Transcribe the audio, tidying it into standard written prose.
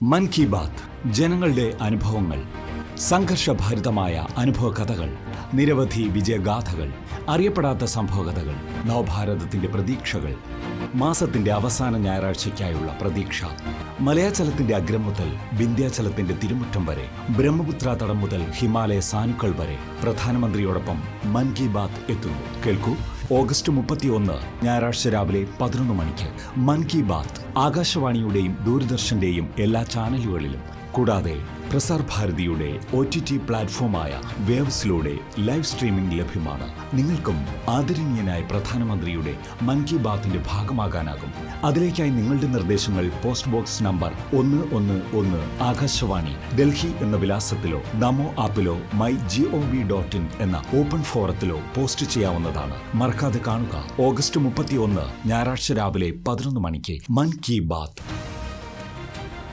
മൻ കി ബാത്ത് ജനങ്ങളുടെ അനുഭവങ്ങൾ, സംഘർഷഭരിതമായ അനുഭവ കഥകൾ, നിരവധി വിജയഗാഥകൾ, അറിയപ്പെടാത്ത സംഭവകഥകൾ, നവഭാരതത്തിന്റെ പ്രതീക്ഷകൾ, മാസത്തിന്റെ അവസാന ഞായറാഴ്ചയ്ക്കായുള്ള പ്രതീക്ഷ, മലയാചലത്തിന്റെ അഗ്രം മുതൽ വിന്ധ്യാചലത്തിന്റെ തിരുമുറ്റം വരെ, ബ്രഹ്മപുത്ര തടം മുതൽ ഹിമാലയ സാനുക്കൾ വരെ പ്രധാനമന്ത്രിയോടൊപ്പം മൻ കി ബാത്ത് എത്തുന്നു. കേൾക്കൂ, ഓഗസ്റ്റ് 31 ഞായറാഴ്ച രാവിലെ 11 മണിക്ക് മൻ കി ബാത്ത് ആകാശവാണിയുടെയും ദൂരദർശന്റെയും എല്ലാ ചാനലുകളിലും, കൂടാതെ പ്രസാർ ഭാരതിയുടെ OTT പ്ലാറ്റ്ഫോമായ വേവ്സിലൂടെ ലൈവ് സ്ട്രീമിംഗ് ലഭ്യമാണ്. നിങ്ങൾക്കും ആദരണീയനായ പ്രധാനമന്ത്രിയുടെ മൻ കി ബാത്തിന്റെ ഭാഗമാകാനാകും. അതിലേക്കായി നിങ്ങളുടെ നിർദ്ദേശങ്ങൾ post box number 111 Akashvani, Delhi എന്ന വിലാസത്തിലോ നമോ ആപ്പിലോ MyGov.in എന്ന ഓപ്പൺ ഫോറത്തിലോ പോസ്റ്റ് ചെയ്യാവുന്നതാണ്. മറക്കാതെ കാണുക, ഓഗസ്റ്റ് 31 ഞായറാഴ്ച രാവിലെ 11 മണിക്ക് മൻ കി ബാത്ത്.